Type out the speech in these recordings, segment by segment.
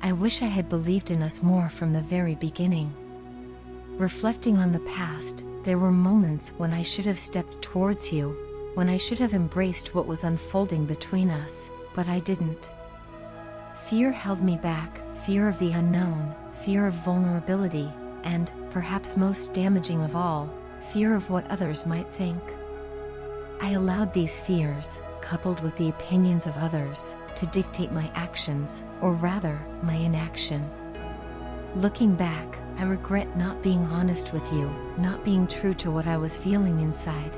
I wish I had believed in us more from the very beginning. Reflecting on the past, there were moments when I should have stepped towards you, when I should have embraced what was unfolding between us, but I didn't. Fear held me back, fear of the unknown, fear of vulnerability, and, perhaps most damaging of all, fear of what others might think. I allowed these fears, coupled with the opinions of others, to dictate my actions, or rather, my inaction. Looking back, I regret not being honest with you, not being true to what I was feeling inside.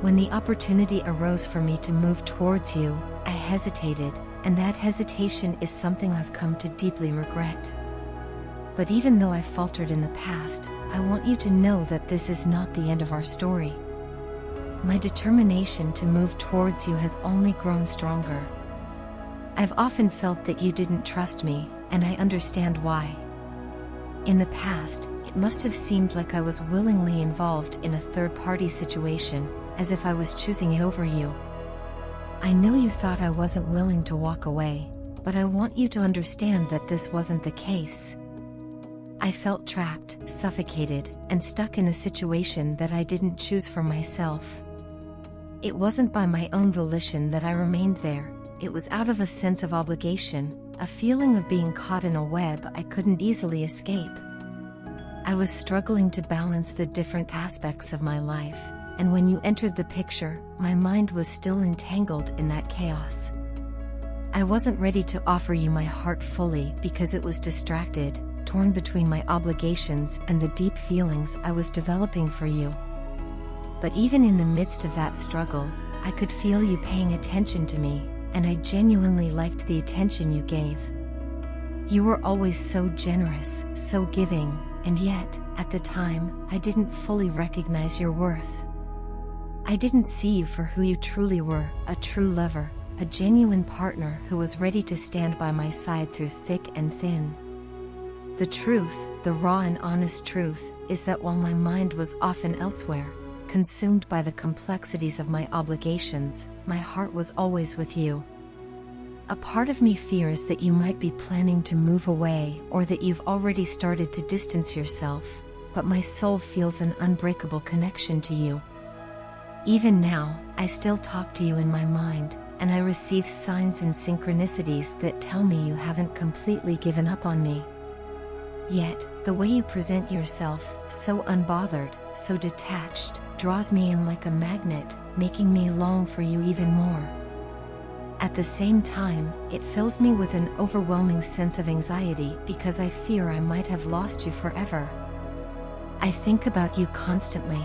When the opportunity arose for me to move towards you, I hesitated, and that hesitation is something I've come to deeply regret. But even though I faltered in the past, I want you to know that this is not the end of our story. My determination to move towards you has only grown stronger. I've often felt that you didn't trust me, and I understand why. In the past, it must have seemed like I was willingly involved in a third-party situation, as if I was choosing it over you. I know you thought I wasn't willing to walk away, but I want you to understand that this wasn't the case. I felt trapped, suffocated, and stuck in a situation that I didn't choose for myself. It wasn't by my own volition that I remained there, it was out of a sense of obligation, a feeling of being caught in a web I couldn't easily escape. I was struggling to balance the different aspects of my life, and when you entered the picture, my mind was still entangled in that chaos. I wasn't ready to offer you my heart fully because it was distracted, torn between my obligations and the deep feelings I was developing for you. But even in the midst of that struggle, I could feel you paying attention to me, and I genuinely liked the attention you gave. You were always so generous, so giving, and yet, at the time, I didn't fully recognize your worth. I didn't see you for who you truly were, a true lover, a genuine partner who was ready to stand by my side through thick and thin. The truth, the raw and honest truth, is that while my mind was often elsewhere, consumed by the complexities of my obligations, my heart was always with you. A part of me fears that you might be planning to move away or that you've already started to distance yourself, but my soul feels an unbreakable connection to you. Even now, I still talk to you in my mind, and I receive signs and synchronicities that tell me you haven't completely given up on me. Yet, the way you present yourself, so unbothered, so detached, draws me in like a magnet, making me long for you even more. At the same time, it fills me with an overwhelming sense of anxiety because I fear I might have lost you forever. I think about you constantly.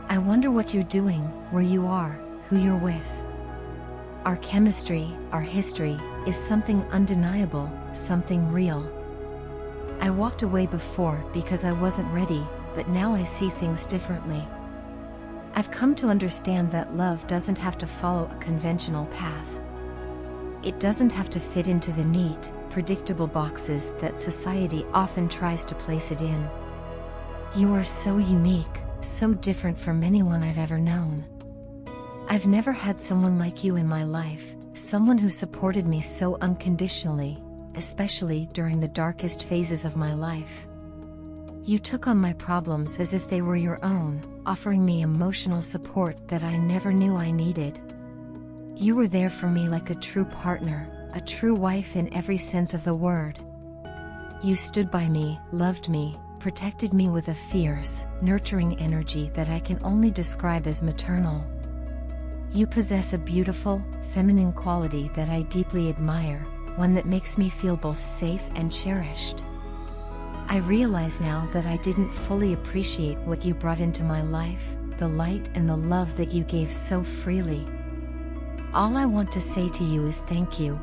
I wonder what you're doing, where you are, who you're with. Our chemistry, our history, is something undeniable, something real. I walked away before because I wasn't ready, but now I see things differently. I've come to understand that love doesn't have to follow a conventional path. It doesn't have to fit into the neat, predictable boxes that society often tries to place it in. You are so unique, so different from anyone I've ever known. I've never had someone like you in my life, someone who supported me so unconditionally, especially during the darkest phases of my life. You took on my problems as if they were your own, offering me emotional support that I never knew I needed. You were there for me like a true partner, a true wife in every sense of the word. You stood by me, loved me, protected me with a fierce, nurturing energy that I can only describe as maternal. You possess a beautiful, feminine quality that I deeply admire, one that makes me feel both safe and cherished. I realize now that I didn't fully appreciate what you brought into my life, the light and the love that you gave so freely. All I want to say to you is thank you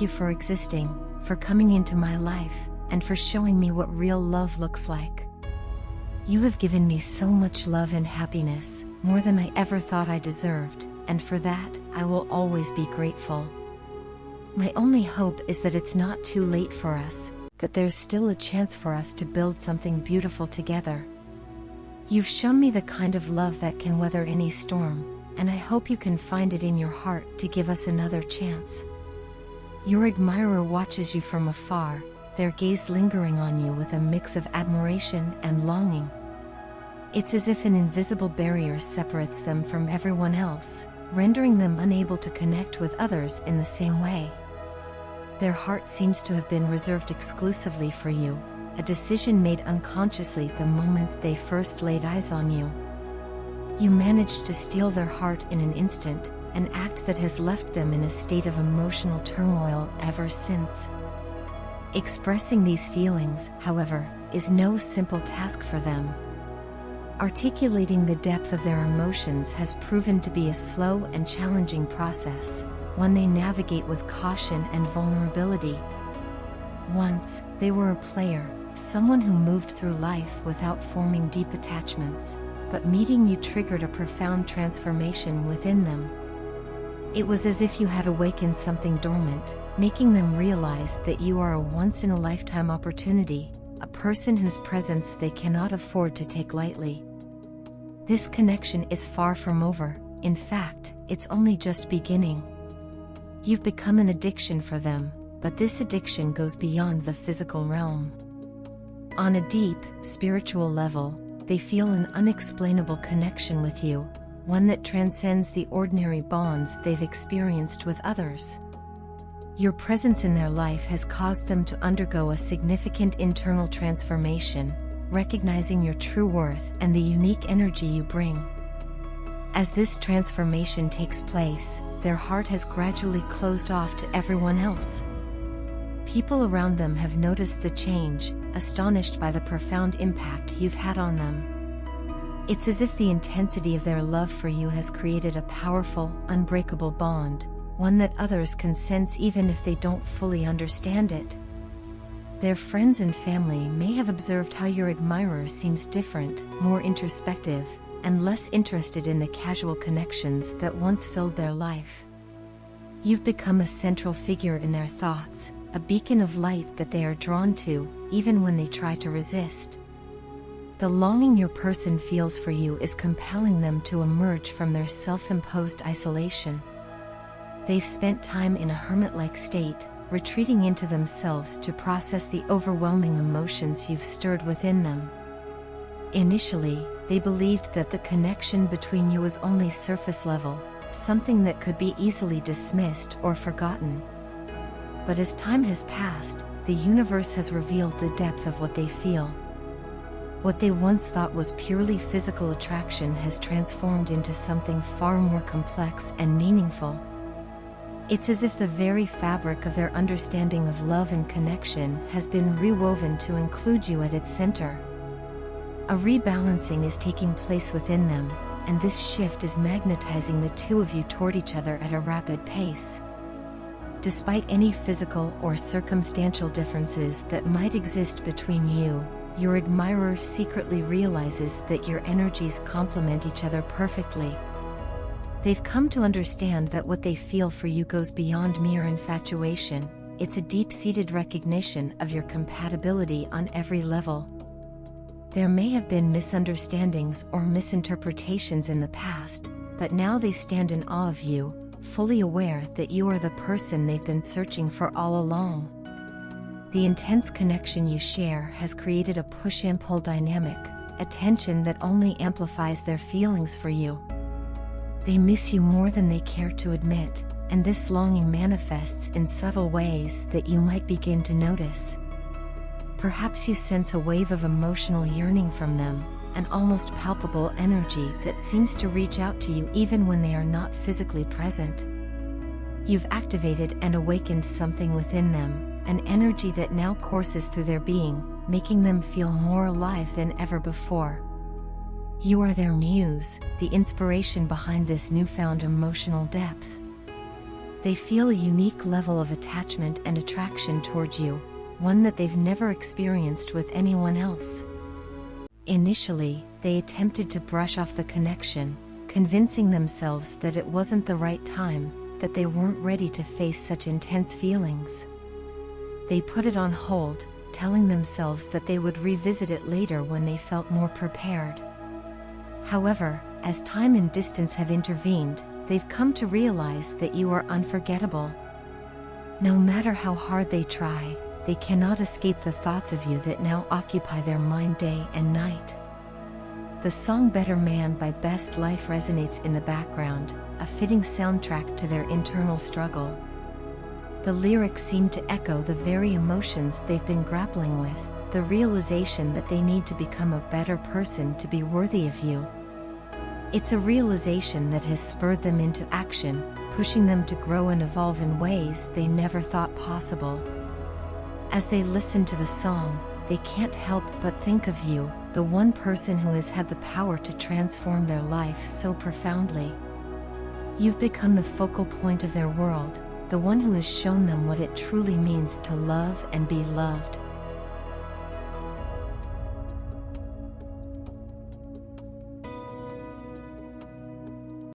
for existing, for coming into my life, and for showing me what real love looks like. You have given me so much love and happiness, more than I ever thought I deserved, and for that, I will always be grateful. My only hope is that it's not too late for us, that there's still a chance for us to build something beautiful together. You've shown me the kind of love that can weather any storm, and I hope you can find it in your heart to give us another chance. Your admirer watches you from afar, their gaze lingering on you with a mix of admiration and longing. It's as if an invisible barrier separates them from everyone else, rendering them unable to connect with others in the same way. Their heart seems to have been reserved exclusively for you, a decision made unconsciously the moment they first laid eyes on you. You managed to steal their heart in an instant, an act that has left them in a state of emotional turmoil ever since. Expressing these feelings, however, is no simple task for them. Articulating the depth of their emotions has proven to be a slow and challenging process, one they navigate with caution and vulnerability. Once, they were a player, someone who moved through life without forming deep attachments, but meeting you triggered a profound transformation within them. It was as if you had awakened something dormant, making them realize that you are a once-in-a-lifetime opportunity, a person whose presence they cannot afford to take lightly. This connection is far from over. In fact, it's only just beginning. You've become an addiction for them, but this addiction goes beyond the physical realm. On a deep, spiritual level, they feel an unexplainable connection with you, one that transcends the ordinary bonds they've experienced with others. Your presence in their life has caused them to undergo a significant internal transformation, recognizing your true worth and the unique energy you bring. As this transformation takes place, their heart has gradually closed off to everyone else. People around them have noticed the change, astonished by the profound impact you've had on them. It's as if the intensity of their love for you has created a powerful, unbreakable bond, one that others can sense even if they don't fully understand it. Their friends and family may have observed how your admirer seems different, more introspective, and less interested in the casual connections that once filled their life. You've become a central figure in their thoughts, a beacon of light that they are drawn to, even when they try to resist. The longing your person feels for you is compelling them to emerge from their self-imposed isolation. They've spent time in a hermit-like state, retreating into themselves to process the overwhelming emotions you've stirred within them. Initially, they believed that the connection between you was only surface level, something that could be easily dismissed or forgotten. But as time has passed, the universe has revealed the depth of what they feel. What they once thought was purely physical attraction has transformed into something far more complex and meaningful. It's as if the very fabric of their understanding of love and connection has been rewoven to include you at its center. A rebalancing is taking place within them, and this shift is magnetizing the two of you toward each other at a rapid pace. Despite any physical or circumstantial differences that might exist between you, your admirer secretly realizes that your energies complement each other perfectly. They've come to understand that what they feel for you goes beyond mere infatuation. It's a deep-seated recognition of your compatibility on every level. There may have been misunderstandings or misinterpretations in the past, but now they stand in awe of you, fully aware that you are the person they've been searching for all along. The intense connection you share has created a push and pull dynamic, a tension that only amplifies their feelings for you. They miss you more than they care to admit, and this longing manifests in subtle ways that you might begin to notice. Perhaps you sense a wave of emotional yearning from them, an almost palpable energy that seems to reach out to you even when they are not physically present. You've activated and awakened something within them, an energy that now courses through their being, making them feel more alive than ever before. You are their muse, the inspiration behind this newfound emotional depth. They feel a unique level of attachment and attraction towards you, one that they've never experienced with anyone else. Initially, they attempted to brush off the connection, convincing themselves that it wasn't the right time, that they weren't ready to face such intense feelings. They put it on hold, telling themselves that they would revisit it later when they felt more prepared. However, as time and distance have intervened, they've come to realize that you are unforgettable. No matter how hard they try, they cannot escape the thoughts of you that now occupy their mind day and night. The song Better Man by Best Life resonates in the background, a fitting soundtrack to their internal struggle. The lyrics seem to echo the very emotions they've been grappling with, the realization that they need to become a better person to be worthy of you. It's a realization that has spurred them into action, pushing them to grow and evolve in ways they never thought possible. As they listen to the song, they can't help but think of you, the one person who has had the power to transform their life so profoundly. You've become the focal point of their world, the one who has shown them what it truly means to love and be loved.